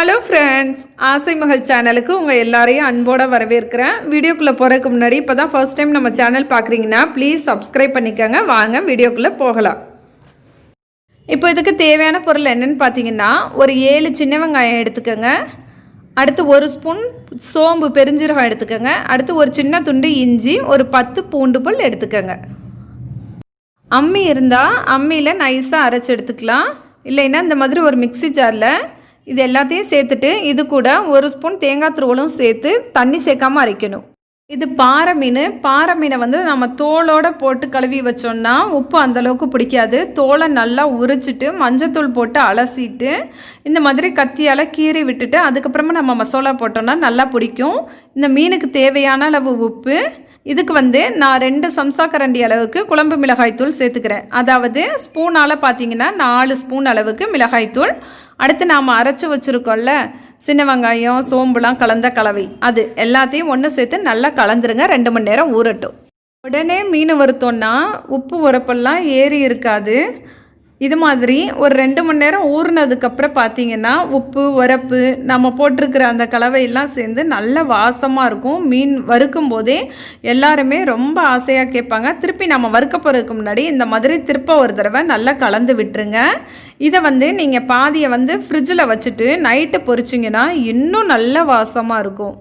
Hello friends, ஆசை மகள் சேனலுக்கு உங்கள் எல்லாரையும் அன்போடு வரவேற்கிறேன். வீடியோக்குள்ளே போகிறதுக்கு முன்னாடி இப்போ தான் ஃபர்ஸ்ட் டைம் நம்ம சேனல் பார்க்குறீங்கன்னா ப்ளீஸ் சப்ஸ்கிரைப் பண்ணிக்கோங்க. வாங்க வீடியோக்குள்ளே போகலாம். இப்போ இதுக்கு தேவையான பொருள் என்னென்னு பார்த்தீங்கன்னா, ஒரு 7 சின்ன வெங்காயம் எடுத்துக்கோங்க. அடுத்து 1 ஸ்பூன் சோம்பு பெருஞ்சீரகம் எடுத்துக்கோங்க. அடுத்து ஒரு சின்ன துண்டு இஞ்சி, ஒரு 10 பூண்டு பல் எடுத்துக்கோங்க. அம்மி இருந்தால் அம்மியில் நைஸாக அரைச்சி எடுத்துக்கலாம். இல்லைன்னா இந்த மாதிரி ஒரு மிக்ஸி ஜாரில் இது எல்லாத்தையும் சேர்த்துட்டு இது கூட 1 ஸ்பூன் தேங்காய் துருவலும் சேர்த்து தண்ணி சேர்க்காமல் அரைக்கணும். இது பாறை மீனை வந்து நம்ம தோலோடு போட்டு கழுவி வச்சோம்னா உப்பு அந்தளவுக்கு பிடிக்காது. தோலை நல்லா உரிச்சிட்டு மஞ்சத்தூள் போட்டு அலசிட்டு இந்த மாதிரி கத்தியால் கீறி விட்டுட்டு அதுக்கப்புறமா நம்ம மசாலா போட்டோம்னா நல்லா பிடிக்கும். இந்த மீனுக்கு தேவையான அளவு உப்பு. இதுக்கு வந்து நான் 2 சம்சா கரண்டி அளவுக்கு குழம்பு மிளகாய்த்தூள் சேர்த்துக்கிறேன். அதாவது ஸ்பூனால் பார்த்தீங்கன்னா 4 ஸ்பூன் அளவுக்கு மிளகாய்த்தூள். அடுத்து நாம் அரைச்சி வச்சுருக்கோம்ல சின்ன வெங்காயம் சோம்புலாம் கலந்த கலவை, அது எல்லாத்தையும் ஒன்று சேர்த்து நல்லா கலந்துருங்க. 2 மணி நேரம் ஊறட்டும். உடனே மீன் வறுத்தோன்னா உப்பு உரப்பெல்லாம் ஏறி இருக்காது. இது மாதிரி ஒரு 2 மணி நேரம் ஊறினதுக்கப்புறம் பார்த்தீங்கன்னா உப்பு உரப்பு நம்ம போட்டிருக்கிற அந்த கலவையெல்லாம் சேர்ந்து நல்ல வாசமாக இருக்கும். மீன் வறுக்கும் போதே எல்லாருமே ரொம்ப ஆசையாக கேட்பாங்க. திருப்பி நம்ம வறுக்க போகிறதுக்கு முன்னாடி இந்த மாதிரி திருப்ப ஒரு தடவை நல்லா கலந்து விட்டுருங்க. இதை வந்து நீங்கள் பாதியை வந்து ஃப்ரிட்ஜில் வச்சுட்டு நைட்டு பொரிச்சிங்கன்னா இன்னும் நல்ல வாசமாக இருக்கும்.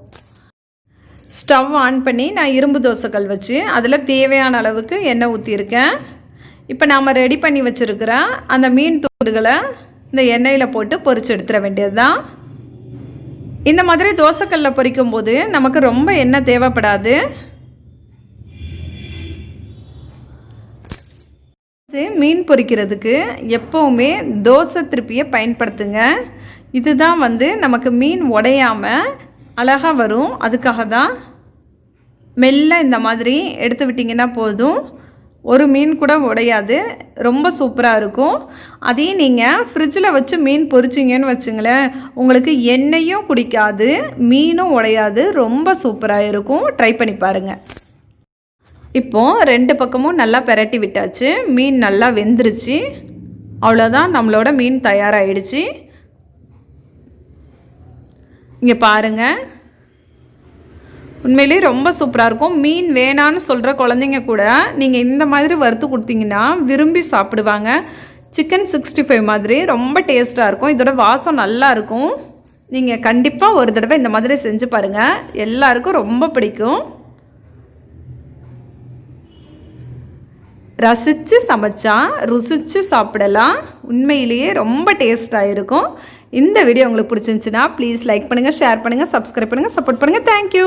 ஸ்டவ் ஆன் பண்ணி நான் இரும்பு தோசைக்கல் வச்சு அதில் தேவையான அளவுக்கு எண்ணெய் ஊற்றியிருக்கேன். இப்போ நாம் ரெடி பண்ணி வச்சுருக்கிற அந்த மீன் தூள்களை இந்த எண்ணெயில் போட்டு பொரிச்சு எடுத்துட வேண்டியது தான். இந்த மாதிரி தோசைக்கல்லில் பொரிக்கும் போது நமக்கு ரொம்ப எண்ணெய் தேவைப்படாது. இது மீன் பொரிக்கிறதுக்கு எப்போவுமே தோசை திருப்பியை பயன்படுத்துங்க. இதுதான் வந்து நமக்கு மீன் உடையாமல் அழகாக வரும். அதுக்காக தான் மெல்ல இந்த மாதிரி எடுத்து விட்டிங்கன்னா போதும். ஒரு மீன் கூட உடையாது, ரொம்ப சூப்பராக இருக்கும். அதையும் நீங்கள் ஃப்ரிட்ஜில் வச்சு மீன் பொரிச்சிங்கன்னு வச்சுங்களேன், உங்களுக்கு எண்ணெயும் குடிக்காது, மீனும் உடையாது, ரொம்ப சூப்பராக இருக்கும். ட்ரை பண்ணி பாருங்கள். இப்போது 2 பக்கமும் நல்லா பெரட்டி விட்டாச்சு. மீன் நல்லா வெந்துருச்சு. அவ்வளோதான், நம்மளோட மீன் தயாராகிடுச்சு. இங்கே பாருங்கள், உண்மையிலே ரொம்ப சூப்பராக இருக்கும். மீன் வேணான்னு சொல்கிற குழந்தைங்க கூட நீங்கள் இந்த மாதிரி வறுத்து கொடுத்தீங்கன்னா விரும்பி சாப்பிடுவாங்க. சிக்கன் 65 மாதிரி ரொம்ப டேஸ்ட்டாக இருக்கும். இதோட வாசம் நல்லா இருக்கும். நீங்கள் கண்டிப்பாக ஒரு தடவை இந்த மாதிரி செஞ்சு பாருங்கள், எல்லாருக்கும் ரொம்ப பிடிக்கும். ரசித்து சமைச்சா ருசித்து சாப்பிடலாம். உண்மையிலேயே ரொம்ப டேஸ்ட்டாக இருக்கும். இந்த வீடியோ உங்களுக்கு பிடிச்சிருந்துச்சுன்னா ப்ளீஸ் லைக் பண்ணுங்கள், ஷேர் பண்ணுங்கள், சப்ஸ்கிரைப் பண்ணுங்கள், சப்போர்ட் பண்ணுங்கள். தேங்க்யூ.